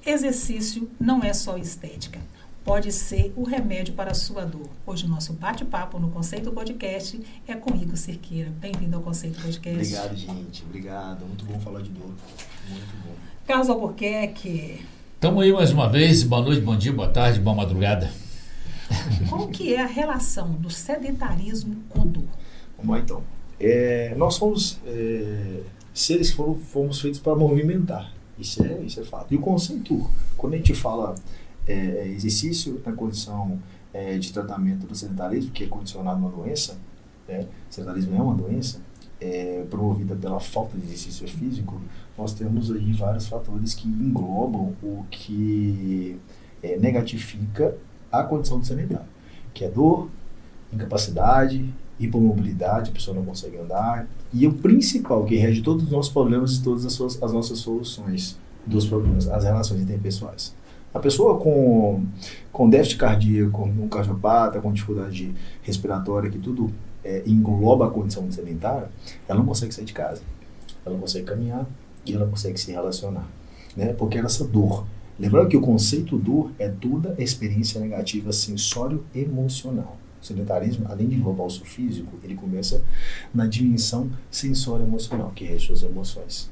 Exercício não é só estética. Pode ser o remédio para a sua dor. Hoje o nosso bate-papo no Conceito Podcast é com Igor Cerqueira. Bem-vindo ao Conceito Podcast. Obrigado, gente. Obrigado. Muito bom falar de dor. Muito bom. Carlos Albuquerque. Estamos aí mais uma vez. Boa noite, bom dia, boa tarde, boa madrugada. Qual que é a relação do sedentarismo com dor? Vamos lá, então. Nós somos seres que fomos feitos para movimentar. Isso é fato. E o conceito, quando a gente fala exercício na condição de tratamento do sedentarismo, que é condicionado a uma doença, sedentarismo é uma doença, promovida pela falta de exercício físico, nós temos aí vários fatores que englobam o que negatifica a condição do sedentário, que é dor, incapacidade, hipomobilidade, a pessoa não consegue andar, e o principal que rege todos os nossos problemas e todas as nossas soluções dos problemas, as relações interpessoais. A pessoa com déficit cardíaco, com um cardiopata, com dificuldade respiratória, que tudo engloba a condição de sedentário, ela não consegue sair de casa, ela não consegue caminhar e ela não consegue se relacionar, né? Porque é essa dor. Lembrando que o conceito dor é toda experiência negativa sensório-emocional. O sedentarismo, além de englobar o físico, ele começa na dimensão sensório-emocional, que rege suas emoções.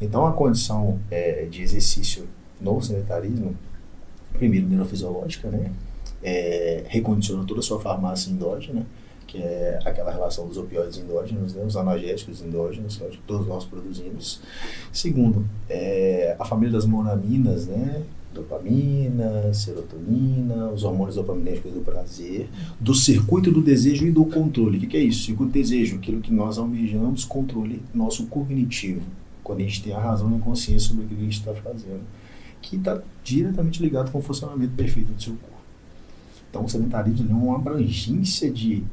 Então, a condição de exercício no sedentarismo, primeiro, neurofisiológica, né? Recondiciona toda a sua farmácia endógena, que é aquela relação dos opioides endógenos, né? Os analgésicos endógenos, que todos nós produzimos. Segundo, a família das monaminas, né? Dopamina, serotonina, os hormônios dopaminérgicos do prazer, do circuito do desejo e do controle. O que é isso? Circuito do desejo, aquilo que nós almejamos, controle nosso cognitivo, quando a gente tem a razão e a consciência sobre aquilo que a gente está fazendo, que está diretamente ligado com o funcionamento perfeito do seu corpo. Então, o sedentarismo é uma abrangência de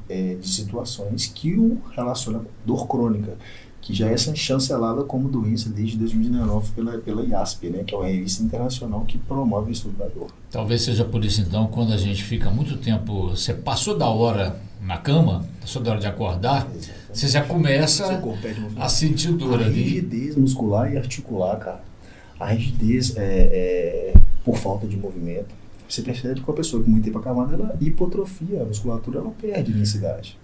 situações que o relaciona com dor crônica, que já é chancelada como doença desde 2019 pela IASP, né, que é uma revista internacional que promove o estudo da dor. Talvez seja por isso, então, quando a gente fica muito tempo, você passou da hora na cama, passou da hora de acordar, exatamente, você já começa a sentir dor ali. A rigidez muscular e articular, cara. A rigidez por falta de movimento. Você percebe que a pessoa com muito tempo acamada, ela hipotrofia, a musculatura ela perde densidade.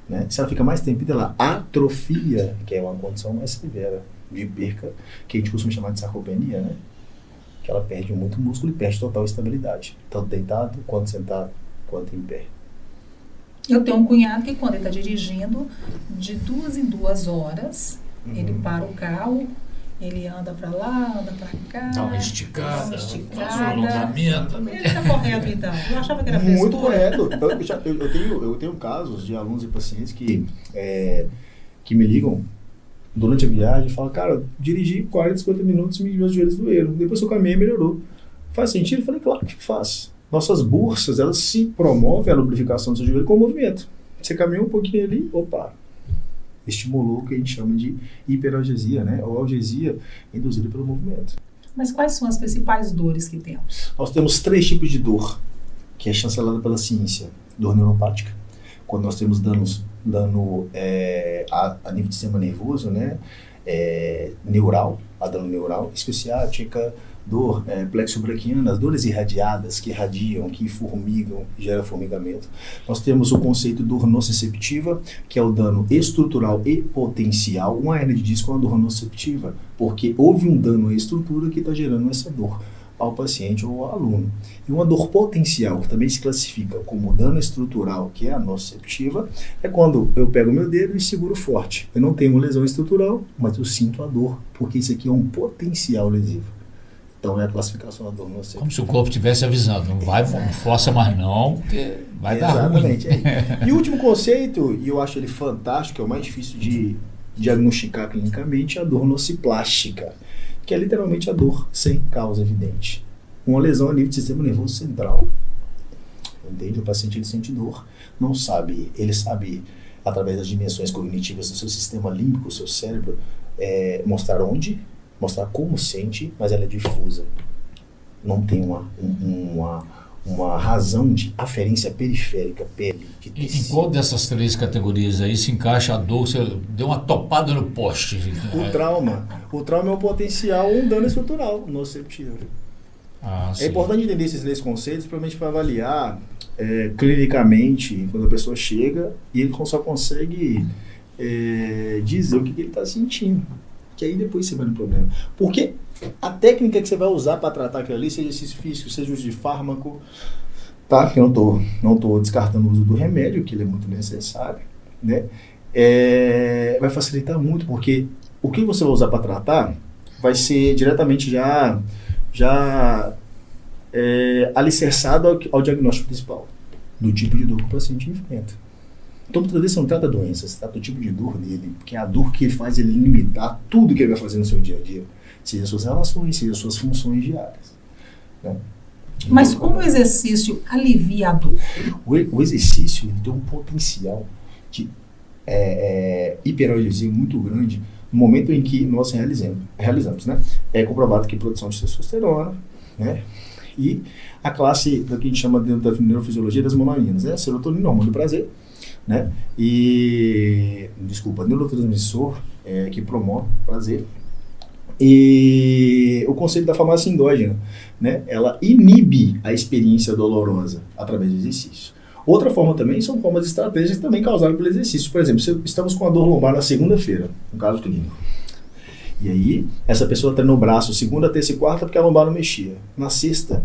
Né? Se ela fica mais tempo, ela atrofia, que é uma condição mais severa de perca, que a gente costuma chamar de sarcopenia, né? Que ela perde muito músculo e perde total estabilidade, tanto deitado, quanto sentado, quanto em pé. Eu tenho um cunhado que quando ele está dirigindo, de 2 em 2 horas, ele para o carro, ele anda para lá, anda para cá, dá uma esticada, faz um alongamento. Ele está correto, então. Eu achava que era muito frescura. correto. Eu tenho casos de alunos e pacientes que me ligam durante a viagem e falam, cara, dirigi 40, 50 minutos e meus joelhos doeram. Depois que eu caminhei, melhorou. Faz sentido? Eu falei, claro que faz. Nossas bursas, elas se promovem a lubrificação do seu joelho com o movimento. Você caminhou um pouquinho ali, opa, estimulou o que a gente chama de hiperalgesia, né? Ou algesia induzida pelo movimento. Mas quais são as principais dores que temos? Nós temos 3 tipos de dor, que é chancelada pela ciência. Dor neuropática, quando nós temos dano a nível do sistema nervoso, né? Neural, a dano neural, esquiciática, dor plexobraquiana, as dores irradiadas, que irradiam, que formigam, gera formigamento. Nós temos o conceito de dor nociceptiva, que é o dano estrutural e potencial. Uma hernia de disco é uma dor nociceptiva, porque houve um dano à estrutura que está gerando essa dor ao paciente ou ao aluno. E uma dor potencial, que também se classifica como dano estrutural, que é a nociceptiva, é quando eu pego meu dedo e seguro forte. Eu não tenho uma lesão estrutural, mas eu sinto a dor, porque isso aqui é um potencial lesivo. Então é a classificação da dor nociceptiva. Como se o corpo estivesse avisando, não vai, não força mais não, porque vai dar ruim. Exatamente. E o último conceito, e eu acho ele fantástico, é o mais difícil de diagnosticar clinicamente, é a dor nociplástica, que é literalmente a dor sem causa evidente. Uma lesão a nível do sistema nervoso central. Entende? O paciente ele sente dor, não sabe, ele sabe, através das dimensões cognitivas do seu sistema límbico, seu cérebro, mostrar onde, mostrar como sente, mas ela é difusa. Não tem uma razão de aferência periférica, pele, de tecido. Em qual dessas 3 categorias aí se encaixa a dor? Você deu uma topada no poste. O trauma é o potencial, um dano estrutural nociceptivo. É importante entender esses 3 conceitos, principalmente para avaliar clinicamente, quando a pessoa chega e ele só consegue dizer o que ele está sentindo. Que aí depois você vai no problema. Porque a técnica que você vai usar para tratar aquilo ali, seja exercício físico, seja uso de fármaco, tá? Que eu não tô descartando o uso do remédio, que ele é muito necessário, né? Vai facilitar muito, porque o que você vai usar para tratar vai ser diretamente já alicerçado ao diagnóstico principal, do tipo de dor que o paciente enfrenta. Então, muitas vezes você não trata a doença, você trata o tipo de dor dele, porque é a dor que faz ele limitar tudo que ele vai fazer no seu dia a dia, seja suas relações, seja suas funções diárias, né? Mas como o exercício alivia a dor? O exercício ele tem um potencial de hiperalgesia muito grande no momento em que nós realizamos, né? É comprovado que produção de testosterona, né? E a classe do que a gente chama dentro da neurofisiologia das monoaminas, né? Serotonina, hormônio do prazer, né? E, neurotransmissor que promove prazer. E o conceito da farmácia endógena, né? Ela inibe a experiência dolorosa através do exercício. Outra forma também são formas estratégicas também causadas pelo exercício. Por exemplo, estamos com a dor lombar na segunda-feira, um caso clínico. E aí, essa pessoa treinou o braço segunda, terça e quarta porque a lombar não mexia. Na sexta,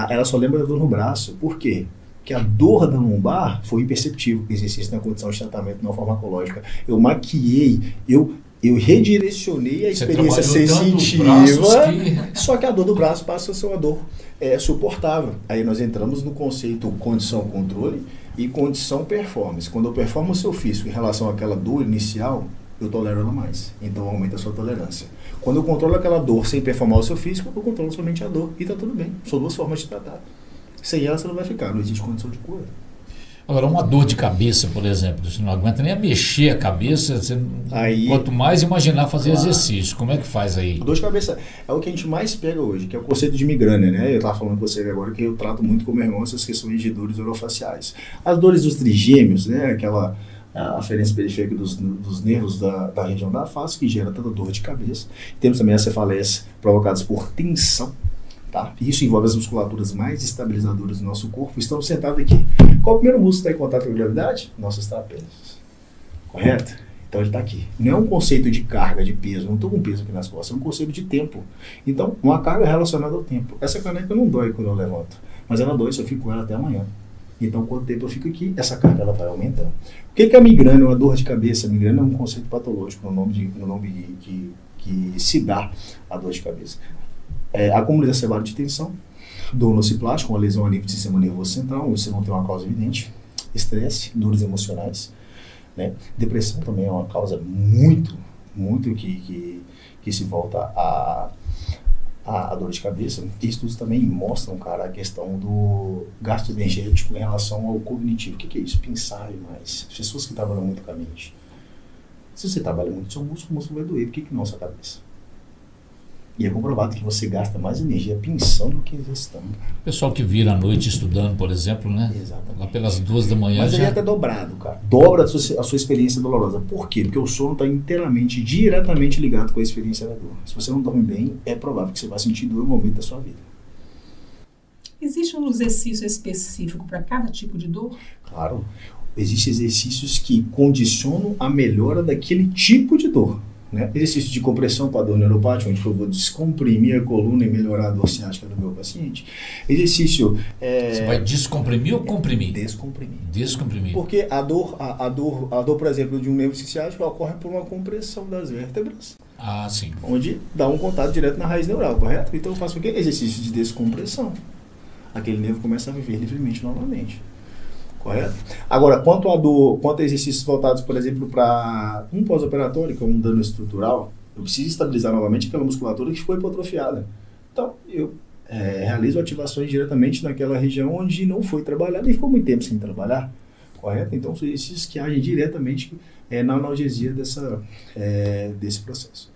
ela só lembra da dor no braço. Por quê? Porque a dor da lombar foi imperceptível. Exercício na condição de tratamento não farmacológica. Eu maquiei, eu redirecionei a experiência sensitiva, só que a dor do braço passa a ser uma dor suportável. Aí nós entramos no conceito condição-controle e condição-performance. Quando eu performo o seu físico em relação àquela dor inicial, eu tolero ela mais. Então aumenta a sua tolerância. Quando eu controlo aquela dor sem performar o seu físico, eu controlo somente a dor e está tudo bem. São 2 formas de tratar. Sem ela você não vai ficar, não existe condição de cura. Agora, uma dor de cabeça, por exemplo, você não aguenta nem mexer a cabeça, quanto mais imaginar fazer exercício, como é que faz aí? A dor de cabeça é o que a gente mais pega hoje, que é o conceito de migrânia, né? Eu estava falando com você agora que eu trato muito com meu irmão essas questões de dores orofaciais. As dores dos trigêmeos, né? Aquela aferência periférica dos nervos da região da face, que gera tanta dor de cabeça. Temos também as cefaleias provocadas por tensão. Tá? Isso envolve as musculaturas mais estabilizadoras do nosso corpo. Estamos sentados aqui. Qual o primeiro músculo que está em contato com a gravidade? Nossas trapézios. Correto? Então ele está aqui. Não é um conceito de carga, de peso. Não estou com peso aqui nas costas. É um conceito de tempo. Então, uma carga relacionada ao tempo. Essa caneca não dói quando eu levanto. Mas ela dói se eu fico com ela até amanhã. Então, quanto tempo eu fico aqui, essa carga ela vai aumentando. O que é a migrânia? É uma dor de cabeça. A migrânia é um conceito patológico, no nome que se dá a dor de cabeça. Acúmulo exacerbado de tensão, dor nociplástica, uma lesão a nível do sistema nervoso central, onde você não tem uma causa evidente, estresse, dores emocionais, né? Depressão também é uma causa muito que se volta a dor de cabeça. E estudos também mostram, cara, a questão do gasto energético em relação ao cognitivo. O que é isso? Pensar mais. As pessoas que trabalham muito com a mente. Se você trabalha muito seu músculo, o músculo vai doer. Por que não a sua cabeça? E é comprovado que você gasta mais energia pensando do que exercitando. O pessoal que vira à noite estudando, por exemplo, né? Exatamente. Lá pelas 2 da manhã. Mas ele é até dobrado, cara. Dobra a sua experiência dolorosa. Por quê? Porque o sono está diretamente ligado com a experiência da dor. Se você não dorme bem, é provável que você vá sentir dor no momento da sua vida. Existe um exercício específico para cada tipo de dor? Claro. Existem exercícios que condicionam a melhora daquele tipo de dor. Né? Exercício de compressão para dor neuropática, onde eu vou descomprimir a coluna e melhorar a dor ciática do meu paciente. Exercício... Você vai descomprimir ou comprimir? Descomprimir. Descomprimir. Porque a dor, por exemplo, de um nervo ciático ocorre por uma compressão das vértebras. Ah, sim. Onde dá um contato direto na raiz neural, correto? Então eu faço o quê? Exercício de descompressão. Aquele nervo começa a viver livremente novamente. Correto? Agora, quanto a exercícios voltados, por exemplo, para um pós-operatório, como um dano estrutural, eu preciso estabilizar novamente aquela musculatura que ficou hipotrofiada. Então, eu realizo ativações diretamente naquela região onde não foi trabalhada e ficou muito tempo sem trabalhar. Correto? Então, são exercícios que agem diretamente na analgesia desse processo.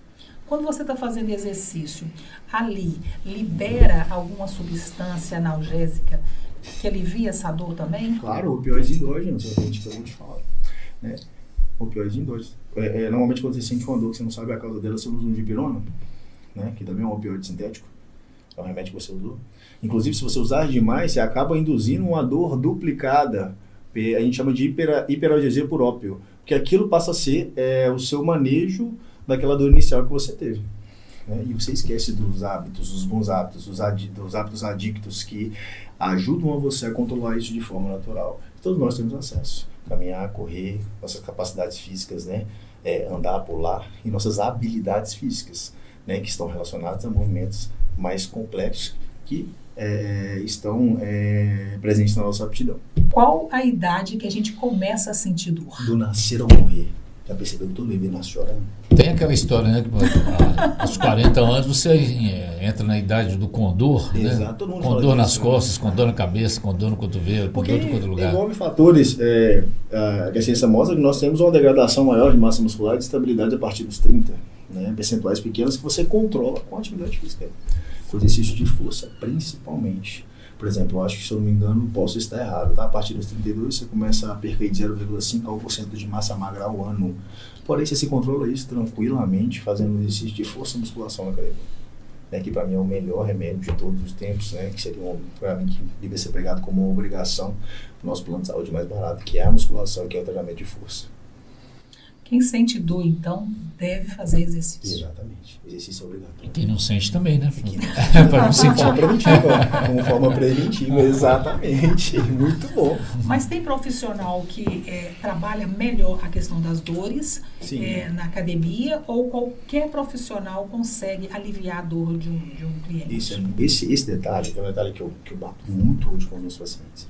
Quando você está fazendo exercício, ali, libera alguma substância analgésica que alivia essa dor também? Claro, opioides endógenos, é o que a gente acabou de falar. Né? Opioides endógenos. Normalmente quando você sente uma dor que você não sabe a causa dela, você usa um dipirona, né? Que também é um opioide sintético. É um remédio que você usou. Inclusive, se você usar demais, você acaba induzindo uma dor duplicada. A gente chama de hiperalgesia por ópio. Porque aquilo passa a ser o seu manejo daquela dor inicial que você teve. Né? E você esquece dos hábitos, dos bons hábitos, dos hábitos adictos que ajudam a você a controlar isso de forma natural. Todos nós temos acesso. Caminhar, correr, nossas capacidades físicas, né? Andar, pular, e nossas habilidades físicas, né? Que estão relacionadas a movimentos mais complexos que estão presentes na nossa aptidão. Qual a idade que a gente começa a sentir dor? Do nascer ao morrer. Já percebeu que todo bebê nasce chorando? Tem aquela história, né? Que aos 40 anos você entra na idade do condor, né? Exato, todo mundo com dor nas costas, com dor na cabeça, com dor no cotovelo, com dor em todo lugar. Envolve fatores que a ciência mostra que nós temos uma degradação maior de massa muscular e de estabilidade a partir dos 30, né? Percentuais pequenos que você controla com a atividade física. Com exercício de força, principalmente. Por exemplo, eu acho que, se eu não me engano, posso estar errado, tá? A partir dos 32, você começa a perder de 0,5% a 1% de massa magra ao ano. Porém, você se controla isso tranquilamente fazendo exercício de força e musculação na academia. Né? Que para mim é o melhor remédio de todos os tempos, né? Que seria, para mim, que deve ser pregado como uma obrigação do nosso plano de saúde mais barato, que é a musculação, que é o treinamento de força. Quem sente dor, então, deve fazer exercício. Exatamente. Exercício é obrigatório. E quem não sente também, né? Para não sentir. Como forma preventiva, exatamente. Muito bom. Mas tem profissional que trabalha melhor a questão das dores na academia, ou qualquer profissional consegue aliviar a dor de um cliente? Esse detalhe é um detalhe que eu bato muito hoje com os meus pacientes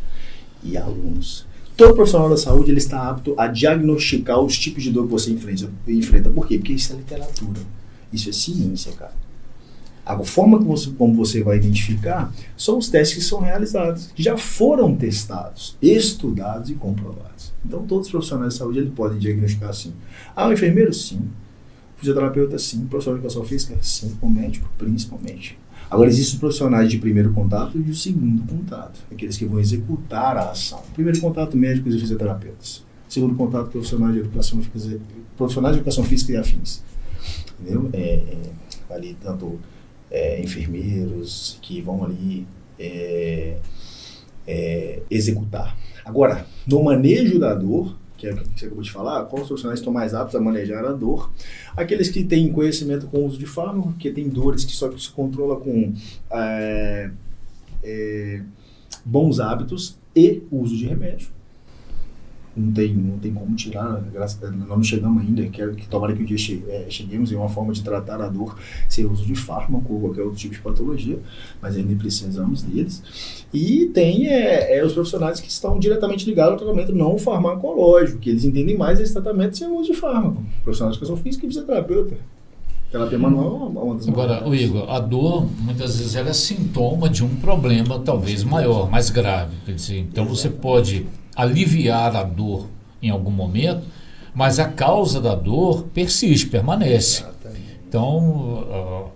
e alunos. Todo profissional da saúde ele está apto a diagnosticar os tipos de dor que você enfrenta. Por quê? Porque isso é literatura. Isso é ciência, cara. A forma como você vai identificar são os testes que são realizados, que já foram testados, estudados e comprovados. Então, todos os profissionais de saúde eles podem diagnosticar assim. O enfermeiro, sim. O fisioterapeuta, sim. O profissional de educação física, sim. O médico, principalmente. Agora, existem os profissionais de primeiro contato e de segundo contato, aqueles que vão executar a ação. Primeiro contato, médicos e fisioterapeutas. Segundo contato, profissionais de educação física e afins. Entendeu? Ali, tanto enfermeiros que vão ali executar. Agora, no manejo da dor, que é o que você acabou de falar, quais profissionais estão mais aptos a manejar a dor? Aqueles que têm conhecimento com o uso de fármaco, que tem dores que só se controla com bons hábitos e uso de remédio. Não tem como tirar, nós não chegamos ainda, quero que tomara que um dia cheguemos em uma forma de tratar a dor sem uso de fármaco ou qualquer outro tipo de patologia, mas ainda precisamos deles. E tem os profissionais que estão diretamente ligados ao tratamento não farmacológico, que eles entendem mais esse tratamento sem uso de fármaco. Profissional de educação física e fisioterapeuta. Terapia manual é uma das Agora, o Igor, a dor, muitas vezes, ela é sintoma de um problema talvez maior, mais grave. Quer dizer, então você pode aliviar a dor em algum momento, mas a causa da dor persiste, permanece. Então,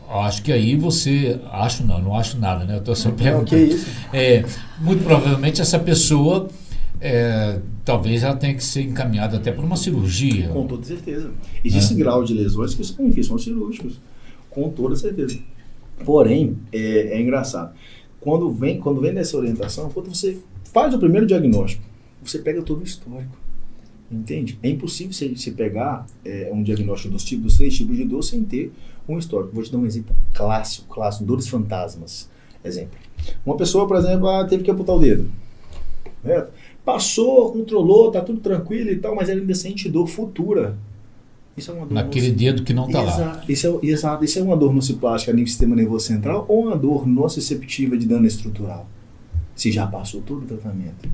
acho que aí você... não acho nada, né? Eu estou só perguntando. Muito provavelmente essa pessoa, talvez ela tenha que ser encaminhada até por uma cirurgia. Com toda certeza. Existe grau de lesões que são cirúrgicos, com toda certeza. Porém, é engraçado. Quando vem dessa orientação, quando você faz o primeiro diagnóstico, você pega todo o histórico, entende? É impossível você pegar um diagnóstico dos 3 tipos de dor sem ter um histórico. Vou te dar um exemplo clássico, dores fantasmas. Exemplo. Uma pessoa, por exemplo, teve que amputar o dedo. Certo? Passou, controlou, tá tudo tranquilo e tal, mas ela ainda sente dor futura. Isso é uma dor naquele dedo que não está lá. Exato. Isso é uma dor nociplástica no sistema nervoso central ou uma dor nociceptiva de dano estrutural? Se já passou todo o tratamento.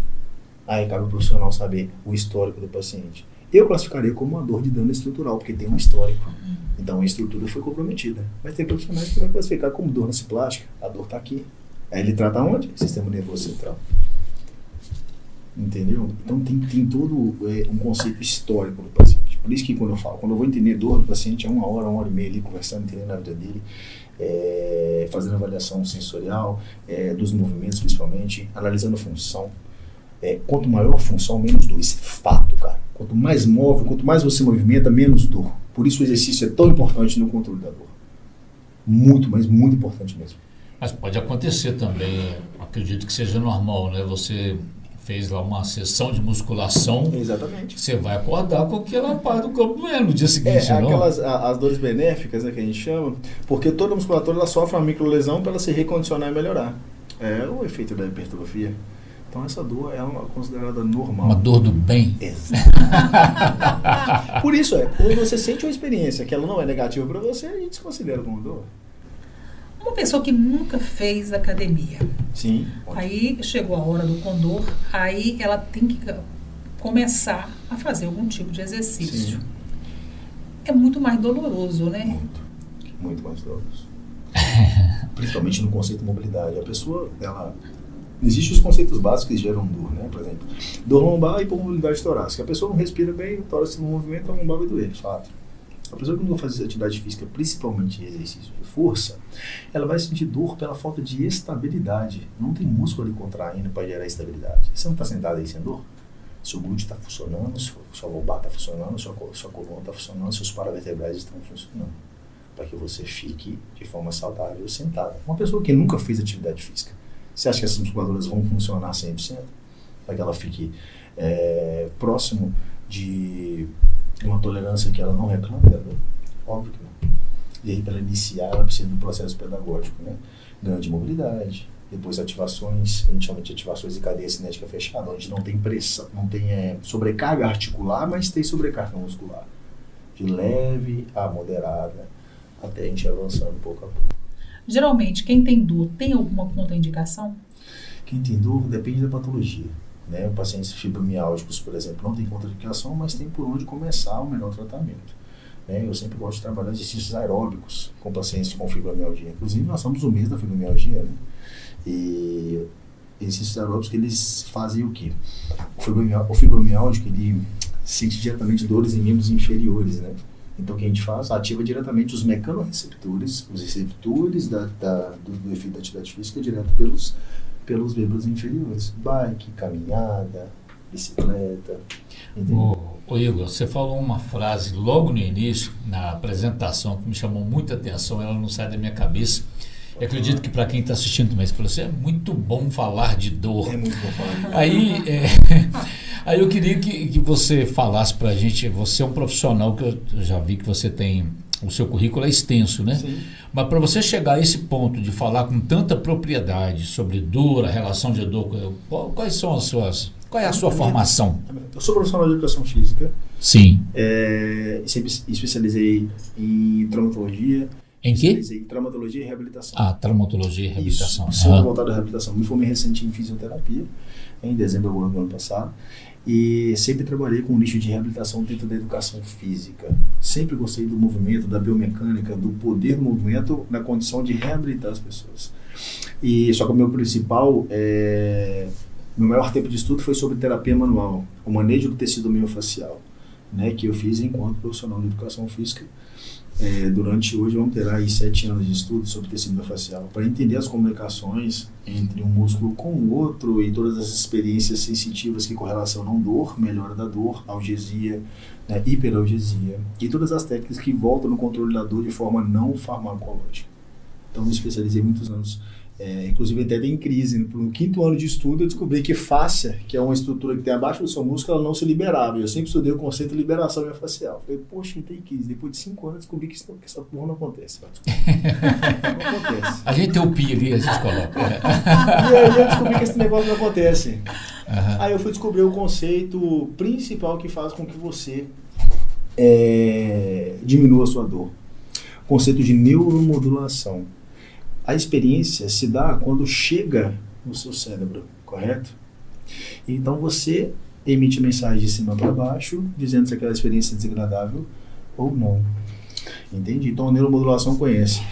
Aí cabe o profissional saber o histórico do paciente. Eu classificaria como uma dor de dano estrutural, porque tem um histórico. Então a estrutura foi comprometida. Mas tem profissionais que vai classificar como dor nociplástica. A dor está aqui. Aí ele trata onde? Sistema nervoso central. Entendeu? Então tem todo um conceito histórico do paciente. Por isso que quando eu vou entender dor do paciente, é 1 hora, 1 hora e meia ali, conversando, entendendo a vida dele, fazendo avaliação sensorial, dos movimentos principalmente, analisando a função. Quanto maior a função, menos dor. Isso é fato, cara. Quanto mais móvel, quanto mais você movimenta, menos dor. Por isso o exercício é tão importante no controle da dor. Muito, mas muito importante mesmo. Mas pode acontecer também, acredito que seja normal, né? Você fez lá uma sessão de musculação. Exatamente. Você vai acordar com aquela parte do corpo doendo no dia seguinte, não? Aquelas, as dores benéficas, né, que a gente chama, porque toda musculatura ela sofre uma microlesão para ela se recondicionar e melhorar. É o efeito da hipertrofia. Então essa dor é considerada normal. Uma dor do bem. Exato. Por isso quando você sente uma experiência que ela não é negativa para você, a gente se considera como dor. Uma pessoa que nunca fez academia. Sim. Aí chegou a hora do condor, aí ela tem que começar a fazer algum tipo de exercício. Sim. É muito mais doloroso, né? Muito mais doloroso. Principalmente no conceito de mobilidade. A pessoa, existem os conceitos básicos que geram dor, né? Por exemplo, dor lombar e hipomobilidade torácica. A pessoa não respira bem, o tórax no movimento, a lombar vai doer, fato. A pessoa que não faz atividade física, principalmente exercício de força, ela vai sentir dor pela falta de estabilidade. Não tem músculo ali contraindo para gerar estabilidade. Você não está sentado aí sem dor? Seu glúteo está funcionando, sua lombar está funcionando, sua coluna está funcionando, seus paravertebrais estão funcionando. Para que você fique de forma saudável sentado. Uma pessoa que nunca fez atividade física, você acha que essas musculaturas vão funcionar 100%? Para que ela fique próximo de uma tolerância que ela não reclama, né? Óbvio que não. E aí, para iniciar, ela precisa do processo pedagógico, né? Ganho de mobilidade, depois ativações, a gente chama de ativações de cadeia cinética fechada, onde não tem pressão, não tem sobrecarga articular, mas tem sobrecarga muscular. De leve a moderada, até a gente ir avançando pouco a pouco. Geralmente, quem tem dor tem alguma contraindicação? Quem tem dor depende da patologia. Né? Pacientes fibromialgicos, por exemplo, não tem contraindicação, mas tem por onde começar o melhor tratamento. Né? Eu sempre gosto de trabalhar exercícios aeróbicos com pacientes com fibromialgia. Inclusive, nós estamos no mês da fibromialgia, né? E exercícios aeróbicos que eles fazem o quê? O fibromialgico, ele sente diretamente dores em membros inferiores, né? Então, o que a gente faz? Ativa diretamente os mecanorreceptores, os receptores do efeito da atividade física direto pelos membros inferiores. Bike, caminhada, bicicleta. Ô Igor, você falou uma frase logo no início, na apresentação, que me chamou muita atenção, ela não sai da minha cabeça. Eu acredito que para quem está assistindo também, você falou assim, é muito bom falar de dor. É muito bom falar. Aí eu queria que você falasse para a gente, você é um profissional que eu já vi que você tem, o seu currículo é extenso, né? Sim. Mas para você chegar a esse ponto de falar com tanta propriedade sobre dor, a relação de dor, qual é a sua formação? Eu sou profissional de educação física. Sim. Sempre especializei em traumatologia. Em quê? Especializei em traumatologia e reabilitação. Traumatologia e reabilitação. Isso, sou voltado à reabilitação. Me formei recente em fisioterapia, em dezembro do ano passado. E sempre trabalhei com o nicho de reabilitação dentro da educação física. Sempre gostei do movimento, da biomecânica, do poder do movimento na condição de reabilitar as pessoas. E só que o meu maior tempo de estudo foi sobre terapia manual, o manejo do tecido miofascial, né, que eu fiz enquanto profissional de educação física. Durante hoje vamos ter aí 7 anos de estudo sobre tecido miofascial para entender as comunicações entre um músculo com o outro e todas as experiências sensitivas que correlacionam dor, melhora da dor, algesia, né, hiperalgesia e todas as técnicas que voltam no controle da dor de forma não farmacológica. Então me especializei muitos anos, inclusive até em crise. No 5º ano de estudo eu descobri que fáscia, que é uma estrutura que tem abaixo do seu músculo, ela não se liberava. Eu sempre estudei o conceito de liberação miofascial. Falei, poxa, tem crise. Depois de 5 anos eu descobri que essa porra não acontece. Não acontece. A gente tem o pi ali, a gente coloca. E aí eu descobri que esse negócio não acontece. Uhum. Aí eu fui descobrir o conceito principal que faz com que você diminua a sua dor. O conceito de neuromodulação. A experiência se dá quando chega no seu cérebro, correto? Então você emite mensagem de cima para baixo, dizendo se aquela experiência é desagradável ou não. Entende? Então a neuromodulação conhece.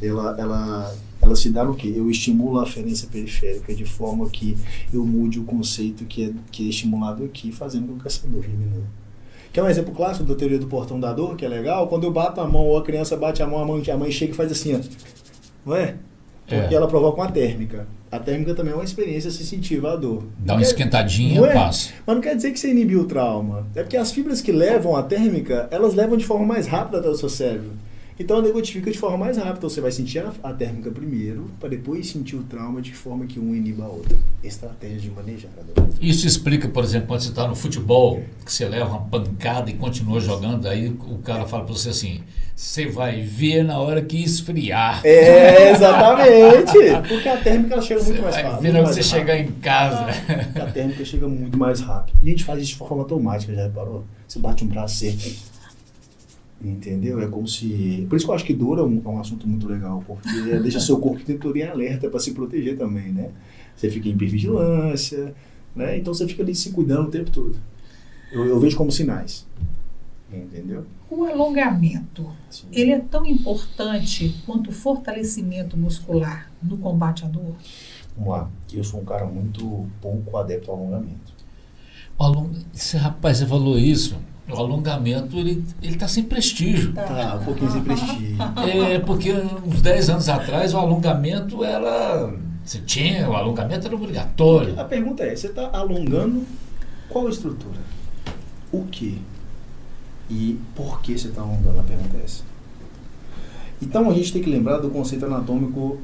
Ela se dá no quê? Eu estimulo a aferência periférica de forma que eu mude o conceito que é estimulado aqui, fazendo com que essa dor diminua. Que é um exemplo clássico da teoria do portão da dor, que é legal. Quando eu bato a mão ou a criança bate a mão chega e faz assim, ó. Não é? Porque ela provoca uma térmica. A térmica também é uma experiência sensitiva à dor. Dá uma esquentadinha, passa. Mas não quer dizer que você inibiu o trauma. É porque as fibras que levam a térmica, elas levam de forma mais rápida até o seu cérebro. Então ela decodifica de forma mais rápida. Então você vai sentir a térmica primeiro, para depois sentir o trauma de forma que um iniba a outra. Estratégia de manejar a dor. Isso explica, por exemplo, quando você está no futebol, que você leva uma pancada e continua jogando, aí o cara fala para você assim, você vai ver na hora que esfriar. Exatamente. Porque a térmica ela chega muito mais Vai rápido. ver na hora que você chegar em casa. A térmica chega muito mais rápido. E a gente faz isso de forma automática, já reparou? Você bate um braço seco. Entendeu? É como se... Por isso que eu acho que dor é um assunto muito legal, porque deixa seu corpo todo em alerta para se proteger também, né? Você fica em hipervigilância, né? Então você fica ali se cuidando o tempo todo. Eu vejo como sinais. Entendeu? O alongamento, sim, ele é tão importante quanto o fortalecimento muscular no combate à dor? Vamos lá. Eu sou um cara muito pouco adepto ao alongamento. Rapaz, você falou isso. O alongamento, ele tá sem prestígio. Tá, um pouquinho sem prestígio. Porque uns 10 anos atrás o alongamento era... o alongamento era obrigatório. A pergunta é, você está alongando qual estrutura? O quê? E por que você está alongando? A pergunta é essa. Então a gente tem que lembrar do conceito anatômico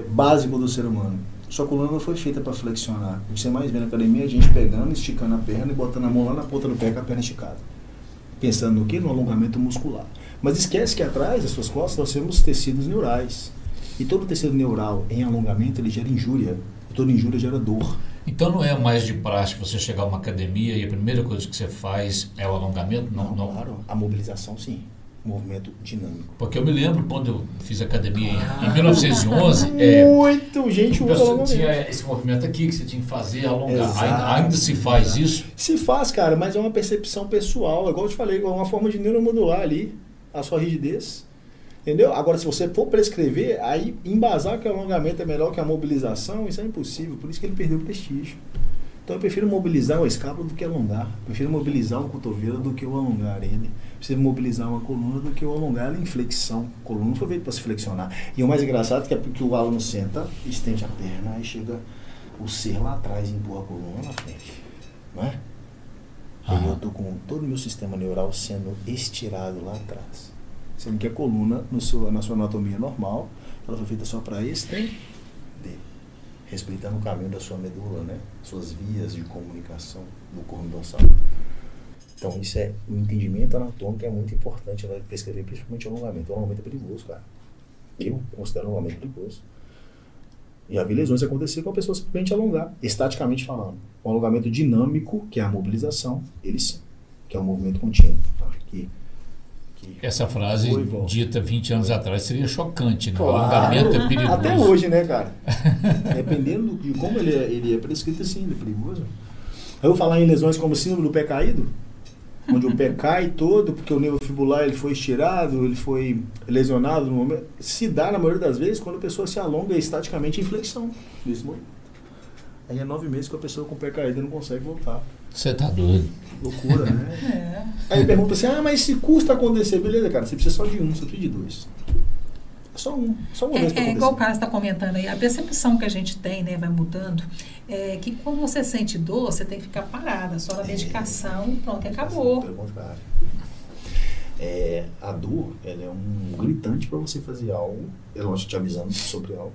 básico do ser humano. Sua coluna não foi feita para flexionar. O que você mais vê na academia é a gente pegando, esticando a perna e botando a mão lá na ponta do pé com a perna esticada. Pensando no quê? No alongamento muscular. Mas esquece que atrás das suas costas nós temos tecidos neurais. E todo tecido neural em alongamento ele gera injúria. E toda injúria gera dor. Então não é mais de praxe você chegar a uma academia e a primeira coisa que você faz é o alongamento? Não. Claro, a mobilização sim. Movimento dinâmico. Porque eu me lembro quando eu fiz academia em 1911. Muito gente usa alongamento. Tinha esse movimento aqui que você tinha que fazer, alongar. Ainda se faz isso? Se faz, cara, mas é uma percepção pessoal. Igual eu te falei, é uma forma de neuromodular ali a sua rigidez. Entendeu? Agora, se você for prescrever, aí embasar que o alongamento é melhor que a mobilização, isso é impossível. Por isso que ele perdeu o prestígio. Então eu prefiro mobilizar o escápulo do que alongar. Eu prefiro mobilizar o cotovelo do que o alongar ele. Prefiro mobilizar uma coluna do que o alongar ela em flexão. A coluna não foi feita para se flexionar. E o mais engraçado é que é porque o aluno senta, estende a perna, aí chega o ser lá atrás e empurra a coluna lá na frente. Não é? E eu estou com todo o meu sistema neural sendo estirado lá atrás. Sendo que a coluna, na sua anatomia normal, ela foi feita só para estender. Respeitando o caminho da sua medula, né? Suas vias de comunicação do corno dorsal. Então, isso é o entendimento anatômico é muito importante na hora de prescrever, principalmente o alongamento. O alongamento é perigoso, cara. Eu considero o alongamento perigoso. E já vi lesões acontecer com a pessoa simplesmente alongar, estaticamente falando. O alongamento dinâmico, que é a mobilização, ele sim, que é o movimento contínuo. Aqui. Essa frase dita 20 anos atrás seria chocante, né? Claro. O alongamento é perigoso. Até hoje, né, cara? Dependendo de como ele é prescrito, sim, ele é perigoso. Eu vou falar em lesões como síndrome do pé caído, onde o pé cai todo, porque o nervo fibular ele foi estirado, ele foi lesionado no momento. Se dá, na maioria das vezes, quando a pessoa se alonga estaticamente em flexão. Nesse momento. Aí é 9 meses que a pessoa com o pé caído não consegue voltar. Você tá doido. Loucura, né? Aí pergunta assim, mas se custa acontecer, beleza, cara, você precisa só de um, você precisa de dois. Só uma vez para acontecer. Igual o cara está comentando aí, a percepção que a gente tem, né, vai mudando, que quando você sente dor, você tem que ficar parada, só na medicação, pronto, acabou. Pelo contrário. A dor, ela é um gritante para você fazer algo, é lógico te avisando sobre algo.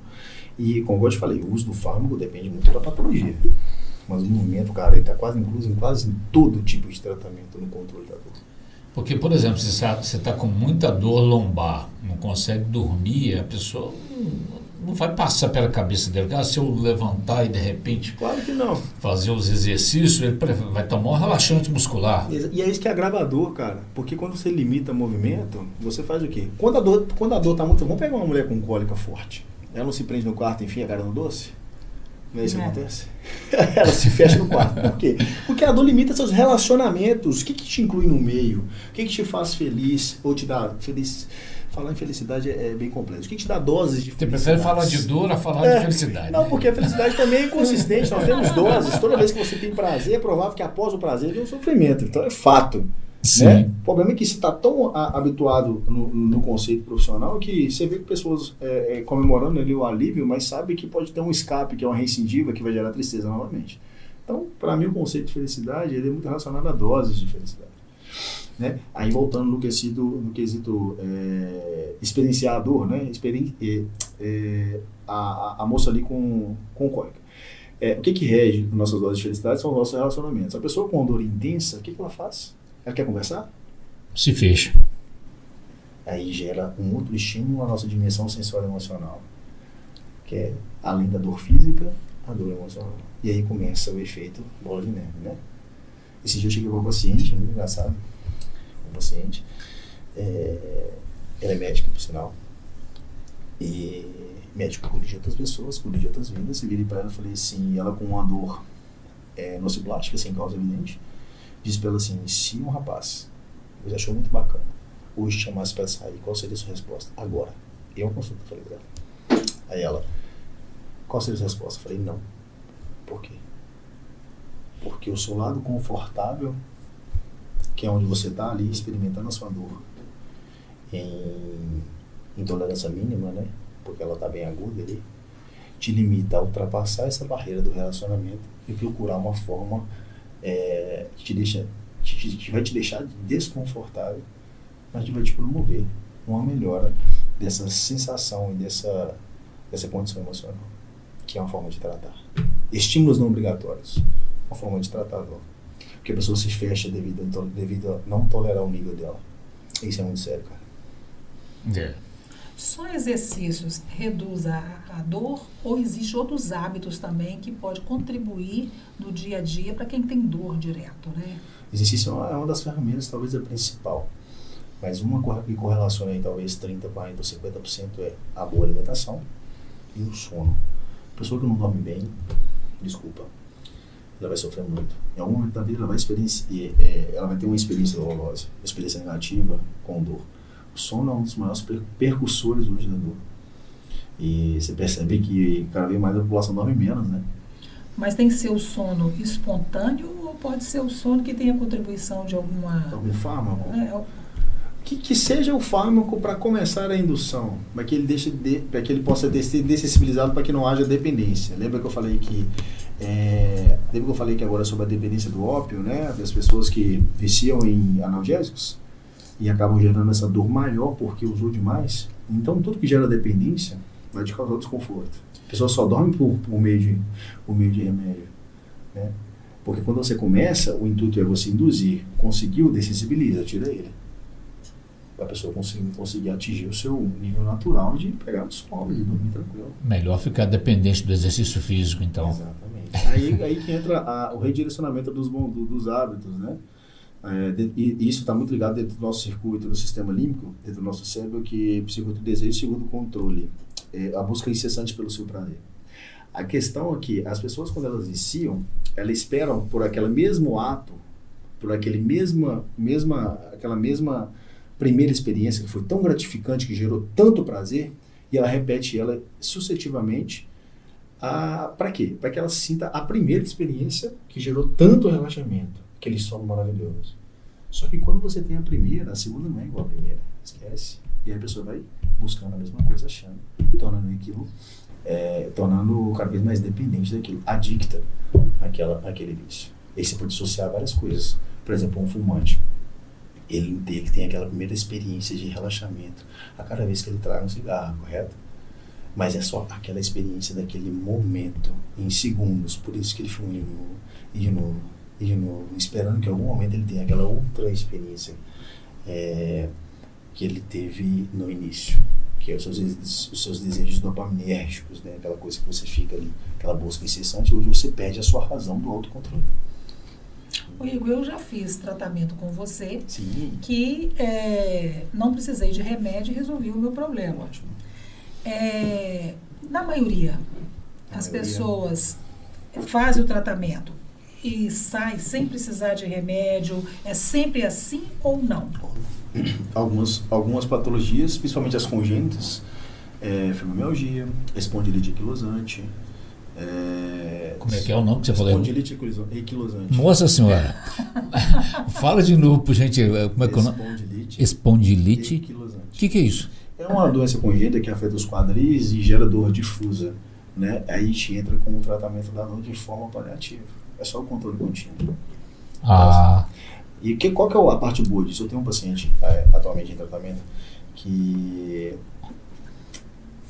E, como eu te falei, o uso do fármaco depende muito da patologia. Mas o movimento, cara, ele está quase incluso em quase todo tipo de tratamento no controle da dor. Porque, por exemplo, se você está com muita dor lombar, não consegue dormir, a pessoa não vai passar pela cabeça dele. Se eu levantar e, de repente, claro que não, fazer os exercícios, ele vai tomar um relaxante muscular. E é isso que é agravador, cara. Porque quando você limita o movimento, você faz o quê? Quando a dor está muito... Vamos pegar uma mulher com cólica forte. Ela não se prende no quarto e enfia a cara no doce? Não é isso que acontece? Ela se fecha no quarto. Por quê? Porque a dor limita seus relacionamentos. O que te inclui no meio? O que te faz feliz ou te dá feliz? Falar em felicidade é bem complexo. O que te dá doses de felicidade? Você prefere falar de dor a falar de felicidade? Não, porque a felicidade também é inconsistente. Nós temos doses. Toda vez que você tem prazer, é provável que após o prazer vem um sofrimento. Então é fato. Sim. Né? O problema é que você está tão habituado no conceito profissional que você vê que pessoas comemorando ali o alívio, mas sabe que pode ter um escape, que é uma recidiva, que vai gerar tristeza novamente. Então, para mim, o conceito de felicidade ele é muito relacionado a doses de felicidade. Né? Aí voltando no quesito experienciar a dor, né? A moça ali com cólica. O que rege nossas doses de felicidade são os nossos relacionamentos. A pessoa com dor intensa, o que ela faz? Ela quer conversar? Se fecha. Aí gera um outro estímulo na nossa dimensão sensorial emocional, que é, além da dor física, a dor emocional. E aí começa o efeito bola de neve, né? Esse dia eu cheguei para um paciente, muito engraçado, paciente, ela é médica, por sinal, e médico cuida de outras pessoas, cuida de outras vidas. Eu virei para ela e falei assim, ela com uma dor nociplástica, sem causa evidente, disse para ela assim, se um rapaz, você achou muito bacana, hoje chamasse para sair, qual seria a sua resposta? Agora. Eu consulto, falei para ela. Aí ela, qual seria a sua resposta? Eu falei, não. Por quê? Porque o seu lado confortável, que é onde você está ali experimentando a sua dor em tolerância mínima, né? Porque ela está bem aguda ali, te limita a ultrapassar essa barreira do relacionamento e procurar uma forma que vai te deixar desconfortável, mas que vai te promover uma melhora dessa sensação e dessa condição emocional, que é uma forma de tratar. Estímulos não obrigatórios, uma forma de tratar a dor. Porque a pessoa se fecha devido a não tolerar o nível dela. Isso é muito sério, cara. Só exercícios reduz a dor ou existem outros hábitos também que pode contribuir no dia a dia para quem tem dor direto, né? Exercício é uma das ferramentas, talvez a principal. Mas uma que correlaciona aí talvez 30%, 40% ou 50% é a boa alimentação e o sono. A pessoa que não dorme bem, desculpa, ela vai sofrer muito. Em algum momento da vida ela vai ter uma experiência dolorosa, uma experiência negativa com dor. O sono é um dos maiores percussores hoje da dor. E você percebe que cada vez mais a população dorme menos, né? Mas tem que ser o sono espontâneo ou pode ser o sono que tenha contribuição de algum fármaco? Que seja o fármaco para começar a indução, para que ele possa ser dessensibilizado, para que não haja dependência. Lembra que eu falei que agora sobre a dependência do ópio, né? Das pessoas que viciam em analgésicos e acabam gerando essa dor maior porque usou demais. Então tudo que gera dependência vai te causar desconforto. A pessoa só dorme por meio de remédio, né? Porque quando você começa, o intuito é você induzir, conseguiu, dessensibiliza, tira ele. Para a pessoa conseguir atingir o seu nível natural de pegar no sono e dormir tranquilo. Melhor ficar dependente do exercício físico, então. Exatamente. Aí que entra o redirecionamento dos hábitos, né? E isso está muito ligado dentro do nosso circuito, do sistema límbico, dentro do nosso cérebro, que segundo o desejo, segundo o controle. A busca incessante pelo seu prazer. A questão é que as pessoas, quando elas viciam, elas esperam por aquele mesmo ato, por aquela mesma primeira experiência que foi tão gratificante, que gerou tanto prazer, e ela repete ela sucessivamente. Para quê? Para que ela sinta a primeira experiência que gerou tanto relaxamento, aquele sono maravilhoso. Só que quando você tem a primeira, a segunda não é igual à primeira. Esquece. E aí a pessoa vai buscando a mesma coisa, achando, tornando cada vez mais dependente daquilo, adicta àquele vício. E aí você pode associar várias coisas. Por exemplo, um fumante. Ele tem aquela primeira experiência de relaxamento a cada vez que ele traga um cigarro, correto? Mas é só aquela experiência daquele momento, em segundos. Por isso que ele fuma de novo, esperando que em algum momento ele tenha aquela outra experiência que ele teve no início, que é os seus desejos dopaminérgicos, né? Aquela coisa que você fica ali, aquela busca incessante, hoje você perde a sua razão do autocontrole. Igor, eu já fiz tratamento com você. Sim. Que não precisei de remédio e resolvi o meu problema. Ótimo. Na maioria, as pessoas fazem o tratamento e saem sem precisar de remédio. É sempre assim ou não? Algumas patologias, principalmente as congênitas, fibromialgia, espondilite anquilosante. Como é que é o nome que você falou? Espondilite anquilosante. Nossa senhora! Fala de novo, por gentileza. Como é que é o nome? Espondilite anquilosante. O que é isso? É uma doença congênita que afeta os quadris e gera dor difusa, né? Aí a gente entra com o tratamento da dor de forma paliativa. É só o controle contínuo. E qual que é a parte boa disso? Eu tenho um paciente atualmente em tratamento que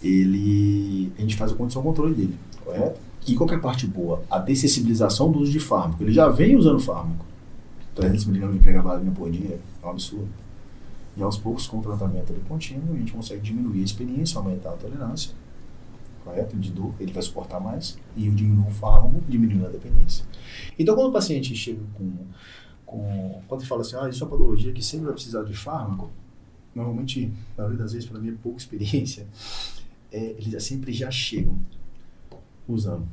a gente faz a condição controle dele, correto? E qual que é a parte boa? A dessensibilização do uso de fármaco. Ele já vem usando fármaco. 300 mg de pregabalina por dia é um absurdo. E aos poucos, com o tratamento ali contínuo, a gente consegue diminuir a experiência, aumentar a tolerância, correto? De dor, ele vai suportar mais, e diminuir o fármaco, diminuindo a dependência. Então, quando o paciente chega quando ele fala assim, isso é uma patologia que sempre vai precisar de fármaco, normalmente, na maioria das vezes, pela minha pouca experiência, eles sempre já chegam usando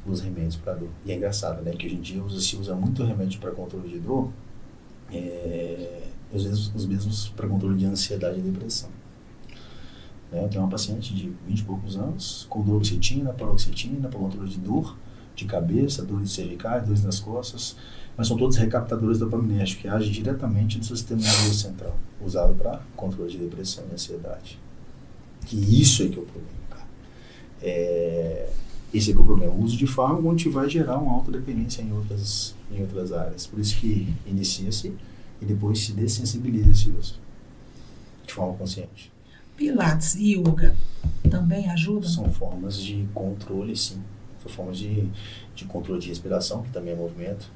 os remédios para dor. E é engraçado, né, que hoje em dia se usa muito remédio para controle de dor, às vezes os mesmos para controle de ansiedade e depressão. Eu tenho uma paciente de 20 e poucos anos, com duloxetina, paroxetina, para controle de dor de cabeça, dores cervicais, dores nas costas, mas são todos recaptadores dopaminérgicos que agem diretamente no sistema nervoso central, usado para controle de depressão e ansiedade. Que isso é que é o problema, cara. Esse é que é o problema. O uso de fármaco onde vai gerar uma autodependência em outras áreas. Por isso que inicia-se e depois se dessensibiliza esse uso de forma consciente. Pilates e yoga também ajudam? São formas de controle, sim. São formas de controle de respiração, que também é movimento.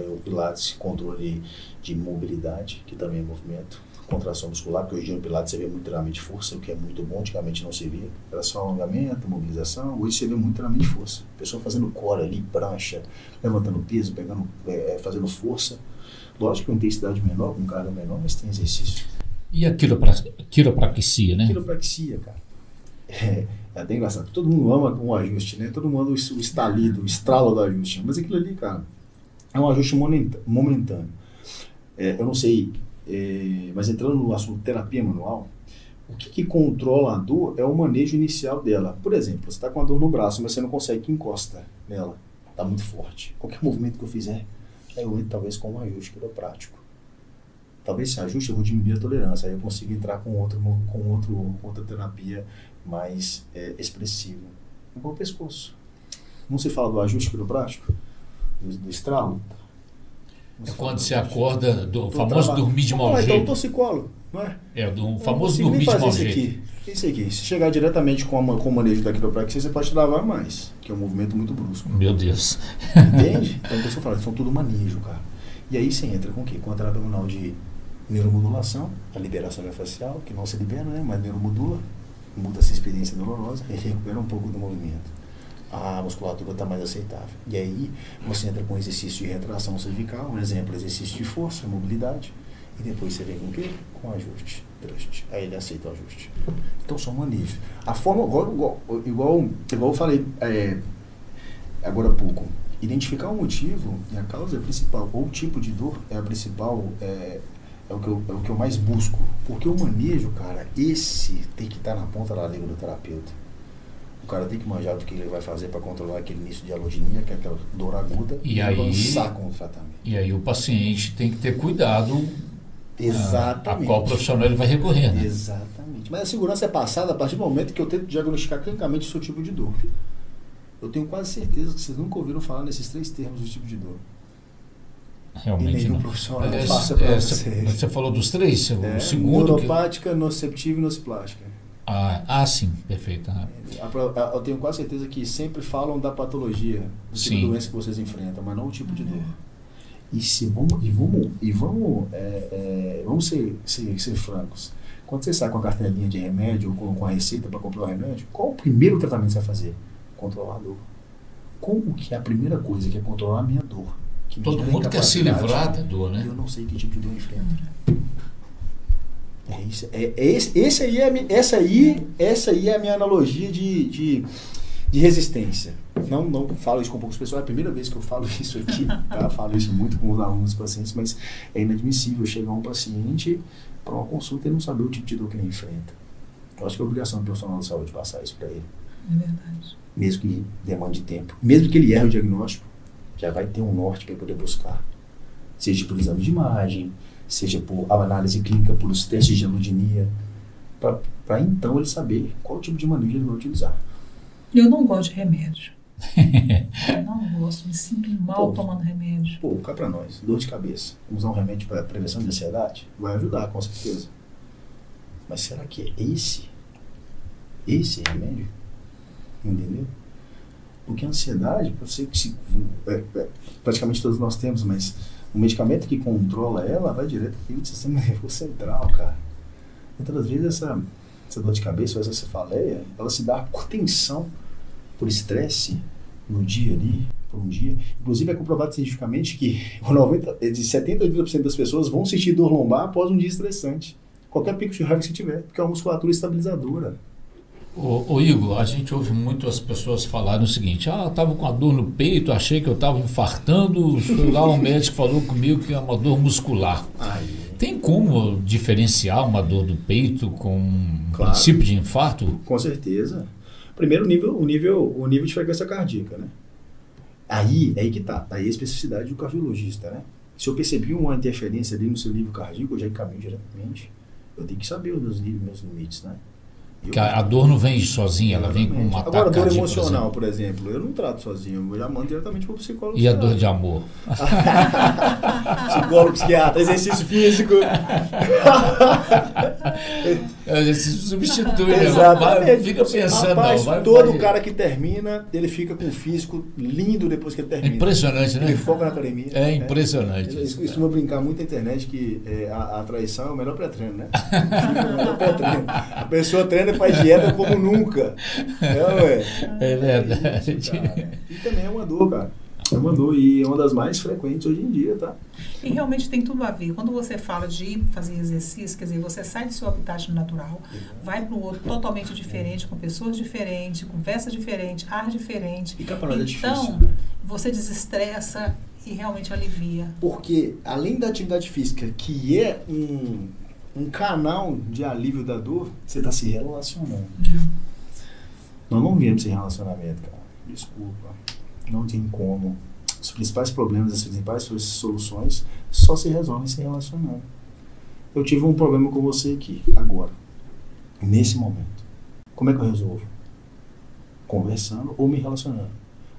O Pilates, controle de mobilidade, que também é movimento. Contração muscular, porque hoje em dia no Pilates você vê muito treinamento de força, o que é muito bom, antigamente não se via. Era só alongamento, mobilização, hoje você vê muito treinamento de força. Pessoa fazendo core ali, prancha, levantando peso, fazendo força. Lógico que uma intensidade menor, com carga menor, mas tem exercício. E a quiropraxia, né? Quiropraxia, cara. É até engraçado. Todo mundo ama um ajuste, né? Todo mundo ama o estalido, o estralo do ajuste. Mas aquilo ali, cara, é um ajuste momentâneo. Eu não sei, mas entrando no assunto terapia manual, o que controla a dor é o manejo inicial dela. Por exemplo, você está com a dor no braço, mas você não consegue que encosta nela. Está muito forte. Qualquer movimento que eu fizer, eu entro talvez com um ajuste quiroprático. Talvez esse ajuste eu vou diminuir a tolerância, aí eu consigo entrar com outra terapia mais expressiva. Igual o pescoço. Não se fala do ajuste quiroprático? Do estralo? É quando você acorda, do famoso dormir de mau jeito. Então torcicolo, não é? Do famoso dormir de mau jeito. Isso aqui. Se chegar diretamente com o manejo da quiropraxia, você pode travar mais, que é um movimento muito brusco. Meu Deus. Entende? Então, por isso eu falo, são tudo manejo, cara. E aí você entra com o quê? Com a terapia manual de neuromodulação, a liberação miofascial, que não se libera, né? Mas neuromodula, muda essa experiência dolorosa e recupera um pouco do movimento. A musculatura está mais aceitável. E aí você entra com exercício de retração cervical, um exemplo, exercício de força, mobilidade, e depois você vem com o quê? Com ajuste, thrust. Aí ele aceita o ajuste. Então são manejos. A forma, igual eu falei agora há pouco, identificar o motivo e a causa principal, ou o tipo de dor é a principal, é o que eu mais busco. Porque o manejo, cara, esse tem que estar na ponta da língua do terapeuta. O cara tem que manjar do que ele vai fazer para controlar aquele início de alodinia, que é aquela dor aguda, e avançar com o tratamento. E aí o paciente tem que ter cuidado. Exatamente. A qual profissional ele vai recorrer, né? Exatamente. Mas a segurança é passada a partir do momento que eu tento diagnosticar clinicamente o seu tipo de dor. Eu tenho quase certeza que vocês nunca ouviram falar nesses 3 termos do tipo de dor. Realmente e nenhum não. profissional passa para vocês. Você falou dos 3? O segundo... Neuropática, nociceptiva e nociplástica. Sim, perfeito. Eu tenho quase certeza que sempre falam da patologia, do tipo de doença que vocês enfrentam, mas não o tipo de dor. Vamos ser francos. Quando você sai com a cartelinha de remédio ou com a receita para comprar o remédio, qual o primeiro tratamento que você vai fazer? Controlar a dor. Como que é a primeira coisa que é controlar a minha dor? Todo mundo quer se livrar da dor, né? Eu não sei que tipo de dor eu enfrento. Essa aí é a minha analogia de resistência. Não falo isso com poucas pessoas, é a primeira vez que eu falo isso aqui, tá? Falo isso muito com os alunos e pacientes, mas é inadmissível chegar um paciente para uma consulta e não saber o tipo de dor que ele enfrenta. Eu acho que é obrigação do profissional de saúde passar isso para ele. É verdade. Mesmo que demande tempo. Mesmo que ele erre o diagnóstico, já vai ter um norte para poder buscar. Seja por exame de imagem, seja por análise clínica, por os testes de alodinia, para então ele saber qual tipo de manejo ele vai utilizar. Eu não gosto de remédio. Não gosto, me sinto mal tomando remédio. Pô, cá pra nós, dor de cabeça. Usar um remédio para prevenção de ansiedade vai ajudar, com certeza. Mas será que é esse remédio? Entendeu? Porque a ansiedade, eu sei que praticamente todos nós temos, mas o medicamento que controla ela vai direto para o sistema nervoso central, cara. Então, às vezes, essa dor de cabeça, ou essa cefaleia, ela se dá por tensão, por estresse no dia ali, por um dia. Inclusive, é comprovado cientificamente que de 70% a 80% das pessoas vão sentir dor lombar após um dia estressante. Qualquer pico de raiva que você tiver, porque é uma musculatura estabilizadora. Ô Igor, a gente ouve muito as pessoas falarem o seguinte: eu estava com a dor no peito, achei que eu estava infartando, fui lá, o médico falou comigo que é uma dor muscular. Tem como diferenciar uma dor do peito com um princípio de infarto? Com certeza. Primeiro, o nível de frequência cardíaca, né? Aí que tá. Aí a especificidade do cardiologista, né? Se eu percebi uma interferência ali no seu nível cardíaco, eu já encaminho diretamente. Eu tenho que saber os meus limites, né? A dor não vem sozinha, ela vem com uma ataque. Agora, a dor emocional, por exemplo, eu não trato sozinho, eu já mando diretamente para o psicólogo. E a dor de amor? Psicólogo, psiquiatra, exercício físico. Exercício substitui, né? Exatamente. Fica pensando. Rapaz, todo cara que termina, ele fica com um físico lindo depois que ele termina. Impressionante, né? Ele foca na academia. É impressionante. Eu costumo brincar muito na internet que a traição é o melhor pré-treino, né? É o melhor pré-treino. A pessoa treina e faz dieta como nunca. É verdade. E também é uma dor, cara. É uma dor e é uma das mais frequentes hoje em dia, tá? E realmente tem tudo a ver. Quando você fala de ir fazer exercício, quer dizer, você sai do seu habitat natural, vai para um outro totalmente diferente, com pessoas diferentes, conversa diferente, ar diferente. E capacidade é difícil. Então, você desestressa e realmente alivia. Porque, além da atividade física, que é um canal de alívio da dor, você está se relacionando. Nós não viemos sem relacionamento, cara. Desculpa. Não tem como. Os principais problemas, as principais soluções só se resolvem se relacionando. Eu tive um problema com você aqui, agora. Nesse momento. Como é que eu resolvo? Conversando ou me relacionando.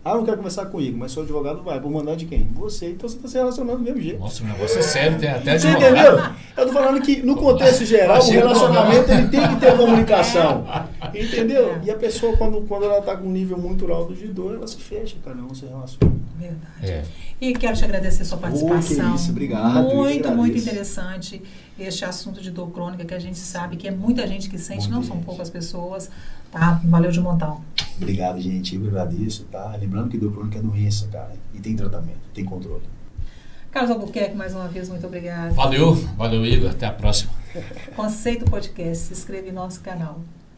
Ah, eu não quero conversar comigo, mas seu advogado vai. Por mandar de quem? Você. Então você está se relacionando do mesmo jeito. Nossa, o negócio é sério, tem até Você entendeu? Eu tô falando que no contexto geral, o relacionamento ele tem que ter comunicação. Entendeu? E a pessoa, quando ela está com um nível muito alto de dor, ela se fecha, cara, não se relaciona. Verdade. E quero te agradecer a sua participação. Que isso, obrigado. Muito interessante este assunto de dor crônica, que a gente sabe que é muita gente que sente, não são poucas pessoas. Tá? Valeu de montão. Obrigado, gente. Eu agradeço, tá? Lembrando que dor crônica é doença, cara. E tem tratamento, tem controle. Carlos Albuquerque, mais uma vez, muito obrigado. Valeu, Igor. Até a próxima. Conceito Podcast. Se inscreva em nosso canal.